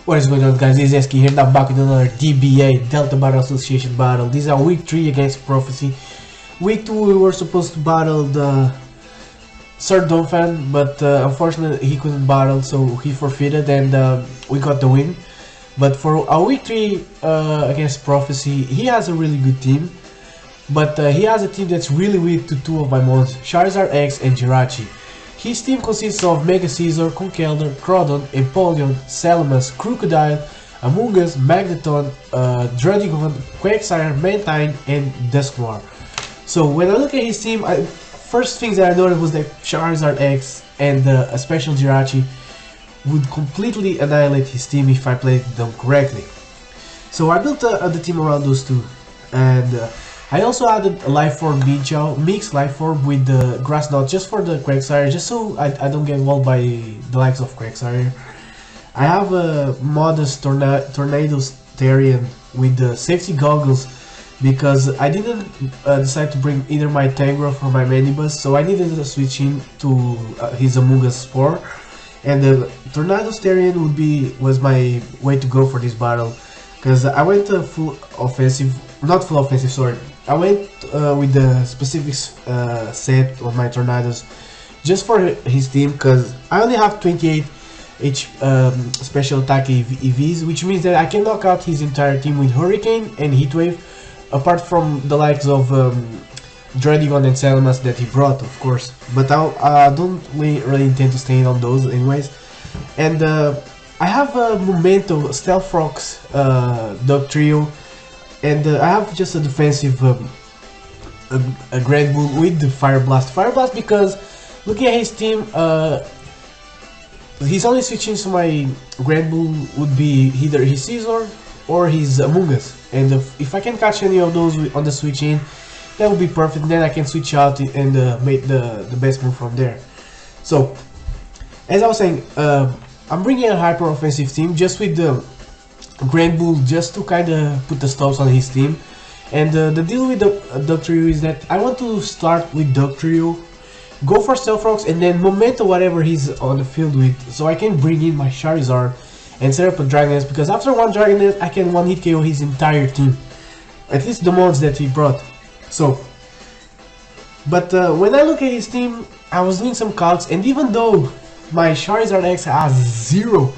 What is going on, guys? This is Esquilo here, now back with another DBA, Delta Battle Association battle. This is our week 3 against Prophecy. Week 2 we were supposed to battle the Sir Donphan, but unfortunately he couldn't battle, so he forfeited and we got the win. But for our week 3 against Prophecy, he has a really good team. But he has a team that's really weak to two of my mods, Charizard X and Jirachi. His team consists of Mega Caesar, Conkeldurr, Crawdon, Empoleon, Salamas, Crocodile, Amoonguss, Magneton, Druddigon, Quagsire, Mantine, and Dusknoir. So when I look at his team, first things that I noticed was that Charizard X and a special Jirachi would completely annihilate his team if I played them correctly. So I built the team around those two, and I also added a life form Minchao, mixed life form with the grass knot just for the Quagsire, just so I don't get walled by the likes of Quagsire. I have a modest Tornadus Therian with the safety goggles because I didn't decide to bring either my Tangrowth or my Manibus, so I needed to switch in to his Amoonguss Spore, and the Tornadus Therian was my way to go for this battle because I went full offensive, not full offensive, sorry. I went with the specific set of my Tornadus just for his team because I only have 28 special attack EVs, which means that I can knock out his entire team with Hurricane and Heatwave, apart from the likes of Druddigon and Salamas that he brought, of course. But I don't really intend to stay on those anyways. And I have a Memento, Stealth Rocks, Dog Trio, and I have just a defensive a Grand Bull with the Fire Blast. Because looking at his team, he's only switching, so my Grand Bull would be either his Caesar or his Amoonguss. And if I can catch any of those on the switch in, that would be perfect. Then I can switch out and make the best move from there. So, as I was saying, I'm bringing a hyper offensive team just with the Grand Bull just to kind of put the stops on his team. And the deal with the Dog Trio is that I want to start with Dog Trio, go for Stealth Rocks, and then Memento whatever he's on the field with, so I can bring in my Charizard and set up a Dragon Nest, because after one Dragon Nest I can one hit KO his entire team, at least the mods that he brought. So, but when I look at his team, I was doing some calcs, and even though my Charizard X has 0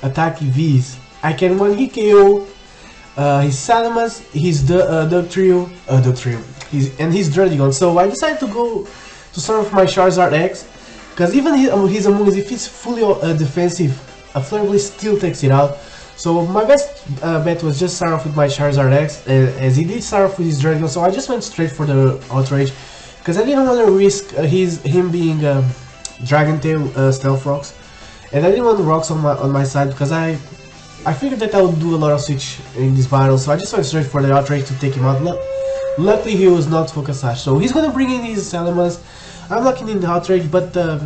attack EVs, I can one hit KO his Salamas, his Dog Trio, and his Druddigon. So I decided to start with my Charizard X, because even his Amoonguss, if it's fully defensive, a Flare Blitz still takes it out. So my best bet was just start off with my Charizard X, as he did start off with his Druddigon. So I just went straight for the Outrage, because I didn't want to risk him being Dragon Tail Stealth Rocks, and I didn't want the rocks on my side because I figured that I would do a lot of switch in this battle, so I just went straight for the Outrage to take him out. Luckily he was not Focus Sash, so he's gonna bring in his Salamas. I'm locking in the Outrage, but I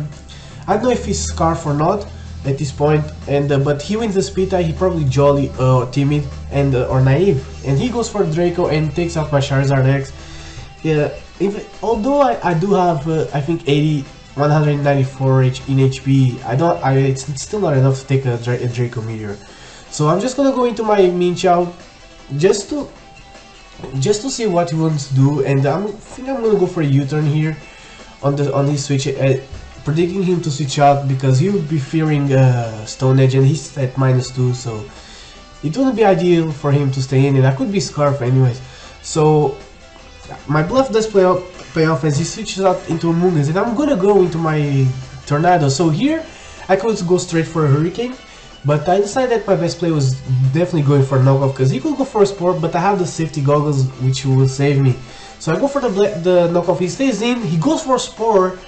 don't know if he's Scarf or not at this point. And but he wins the Speed Tie, he probably Jolly, Timid, and or Naive, and he goes for Draco and takes out my Charizard X. Although I do have I think 194 in HP, it's still not enough to take a Draco Meteor. So I'm just gonna go into my Minchao just to see what he wants to do, and I think I'm gonna go for a U-turn here on his switch, predicting him to switch out because he would be fearing Stone Edge, and he's at -2, so it wouldn't be ideal for him to stay in, and I could be Scarf anyways. So my bluff does pay off as he switches out into a Amoonguss, and I'm gonna go into my Tornado. So here I could go straight for a Hurricane, but I decided that my best play was definitely going for a knockoff, because he could go for a Spore, but I have the safety goggles which will save me. So I go for the knockoff, he stays in, he goes for a Spore,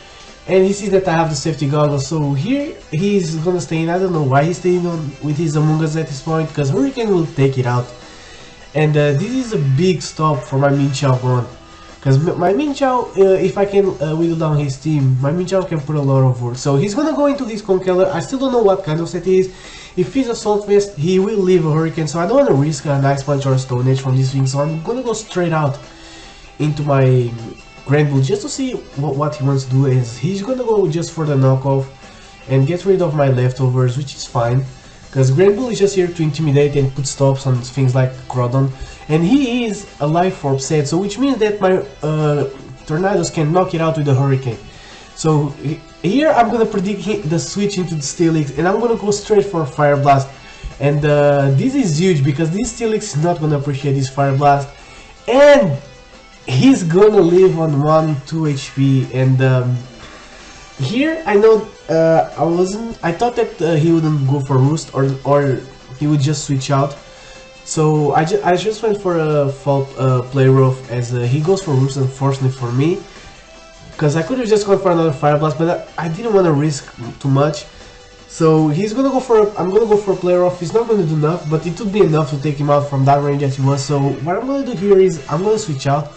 and he sees that I have the safety goggles. So here he's gonna stay in. I don't know why he's staying on with his Amoonguss at this point, because Hurricane will take it out. And this is a big stop for my Minchao run, because my Minchao, if I can whittle down his team, my Minchao can put a lot of work. So he's gonna go into his Conkeldurr. I still don't know what kind of set he is. If he's Assault Vest, he will leave a Hurricane, so I don't want to risk a Nice Punch or a Stone Edge from this thing. So I'm gonna go straight out into my Grand Bull just to see what he wants to do. Is he's gonna go just for the knockoff and get rid of my leftovers, which is fine. because Grand Bull is just here to intimidate and put stops on things like Crawdon, and he is a life orb set, so which means that my Tornadus can knock it out with a Hurricane. So here I'm gonna predict the switch into the Steelix, and I'm gonna go straight for Fire Blast. And this is huge because this Steelix is not gonna appreciate this Fire Blast, and he's gonna live on 1-2 HP. And here I know I thought that he wouldn't go for Roost, or he would just switch out. So I just went for a Fault Play Rough, as he goes for Roost, unfortunately for me, because I could have just gone for another Fire Blast, but I didn't want to risk too much. So he's gonna go for I'm gonna go for a Play Rough. He's not gonna do enough, but it would be enough to take him out from that range that he was. So what I'm gonna do here is I'm gonna switch out,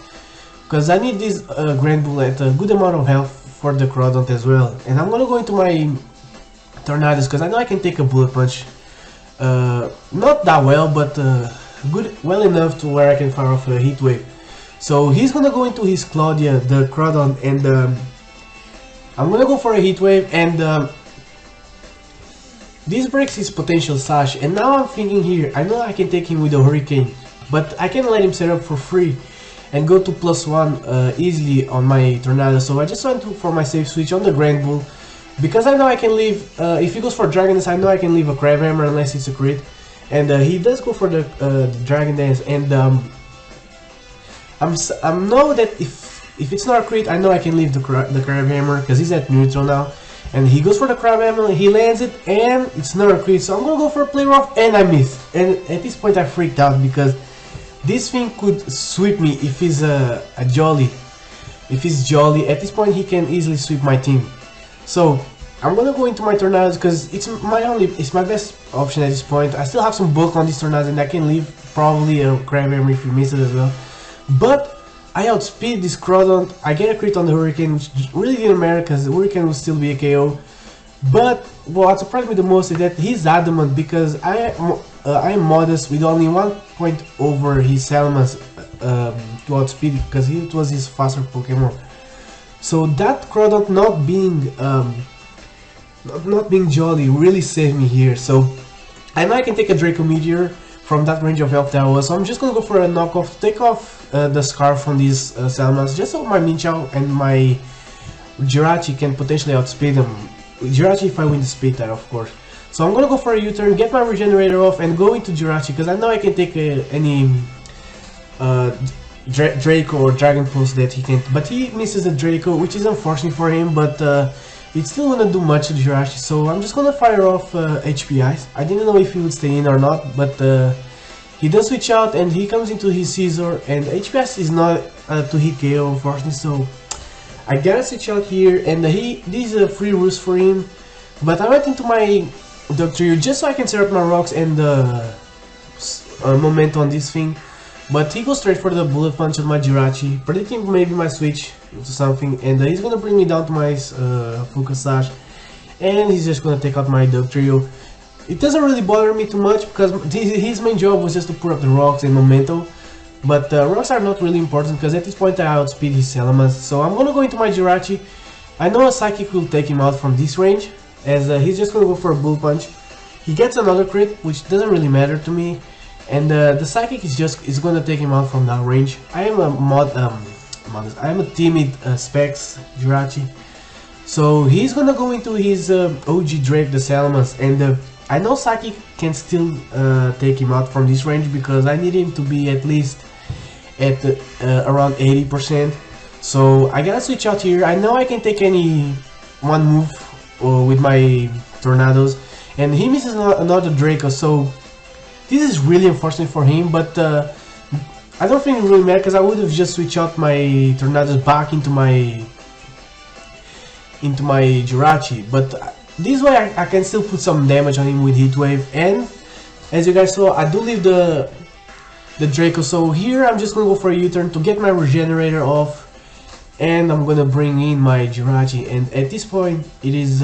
because I need this Grand Bull at a good amount of health for the Crawdon as well. And I'm gonna go into my Tornadus, because I know I can take a Bullet Punch. Not that well, but well enough to where I can fire off a Heat Wave. So he's gonna go into his Claudia, the Crawdon, and I'm gonna go for a Heat Wave, and this breaks his potential Sash. And now I'm thinking here, I know I can take him with a Hurricane, but I can let him set up for free and go to +1 easily on my Tornado. So I just went for my safe switch on the Grand Bull, because I know I can leave, if he goes for Dragon Dance, I know I can leave a Crab Hammer unless it's a crit. And he does go for the Dragon Dance, and I know that if it's not a crit, I know I can leave the Crab Hammer, because he's at neutral now. And he goes for the Crab Hammer, he lands it, and it's not a crit, so I'm gonna go for a Play Rough, and I missed. And at this point I freaked out, because this thing could sweep me if he's a Jolly. If he's Jolly, at this point he can easily sweep my team. So I'm gonna go into my Tornadoes, because it's my best option at this point. I still have some bulk on these Tornadoes, and I can leave probably a Crab Hammer if he misses as well. But I outspeed this Crawdon, I get a crit on the Hurricane, which really didn't matter because the Hurricane will still be a KO. But what surprised me the most is that he's adamant, because I am modest with only 1 point over his Salamence to outspeed, because it was his faster Pokemon. So that Crawdon not being Jolly really saved me here. So I know I can take a Draco Meteor from that range of health that I was, so I'm just gonna go for a knockoff, take off the Scarf from these Salamence, just so my Minchao and my Jirachi can potentially outspeed them. Jirachi if I win the speed tile, of course. So I'm gonna go for a U-turn, get my Regenerator off, and go into Jirachi, because I know I can take any Draco or Dragon Pulse that he can, but he misses the Draco, which is unfortunate for him, but it's still gonna do much to Jirachi. So I'm just gonna fire off HP Ice. I didn't know if he would stay in or not, but he does switch out, and he comes into his Scizor, and HP Ice is not to hit KO, unfortunately. So I gotta switch out here, and this is a free roost for him. But I went into my Dugtrio just so I can set up my rocks and momentum on this thing. But he goes straight for the Bullet Punch on my Jirachi, predicting maybe my switch into something, and he's gonna bring me down to my Focus Sash, and he's just gonna take out my Dugtrio. It doesn't really bother me too much, because his main job was just to put up the rocks and momentum. But rocks are not really important, because at this point I outspeed his Salamence. So I'm gonna go into my Jirachi. I know a Psychic will take him out from this range, as he's just gonna go for a Bull Punch. He gets another crit, which doesn't really matter to me, and the Psychic is gonna take him out from that range. I am I am a timid Specs Jirachi, so he's gonna go into his OG Drake, the Salamence, and I know Psychic can still take him out from this range, because I need him to be at least at around 80%. So I gotta switch out here. I know I can take any one move with my Tornadoes, and he misses another Draco, so this is really unfortunate for him. But I don't think it really matters, because I would have just switched out my Tornadoes back into my Jirachi. But this way I can still put some damage on him with Heat Wave, and as you guys saw, I do leave the Draco. So here I'm just gonna go for a U-turn to get my Regenerator off, and I'm gonna bring in my Jirachi. And at this point it is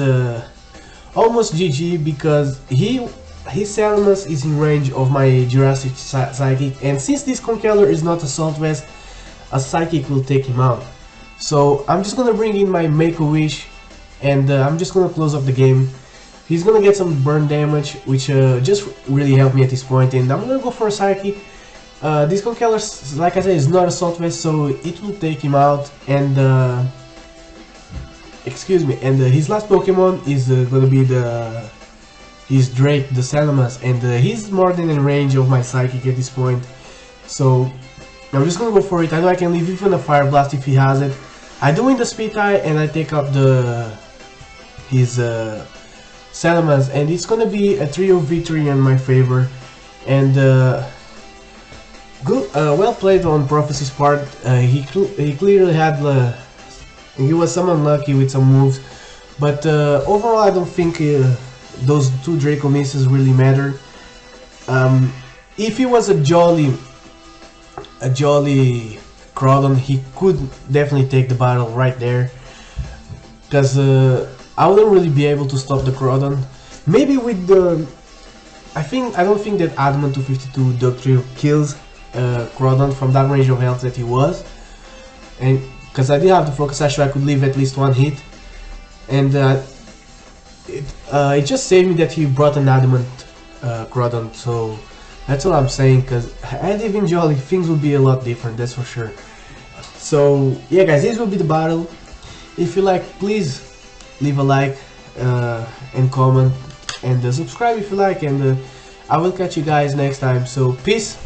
almost GG, because his Salamence is in range of my Jurassic Psychic, and since this Conkeldurr is not Assault Vest, a Psychic will take him out. So I'm just gonna bring in my Make-A-Wish, and I'm just gonna close up the game. He's gonna get some burn damage, which just really helped me at this point, and I'm gonna go for a Psychic. This Conkeller, like I said, is not Assault Vest, so it will take him out, and excuse me, and his last Pokemon is gonna be his Drake, the Salamas, and he's more than in range of my Psychic at this point, so I'm just gonna go for it. I know I can leave even a Fire Blast if he has it. I do win the Speed Tie, and I take up his Salamas, and it's gonna be a 3-0 victory in my favor, and good, well played on Prophecy's part. He clearly had he was some unlucky with some moves, but overall I don't think those two Draco misses really matter. If he was a jolly Crawdon, he could definitely take the battle right there, because I wouldn't really be able to stop the Crawdon. Maybe with the... I don't think that Adamant 252 Dugtrio kills Crawdon from that range of health that he was. And because I did have the Focus Sash, so I could leave at least one hit. And it just saved me that he brought an Adamant Crawdon, so that's all I'm saying, because had he been Jolly, things would be a lot different, that's for sure. So yeah guys, this will be the battle. If you like, please leave a like and comment, and subscribe if you like, and I will catch you guys next time, so peace.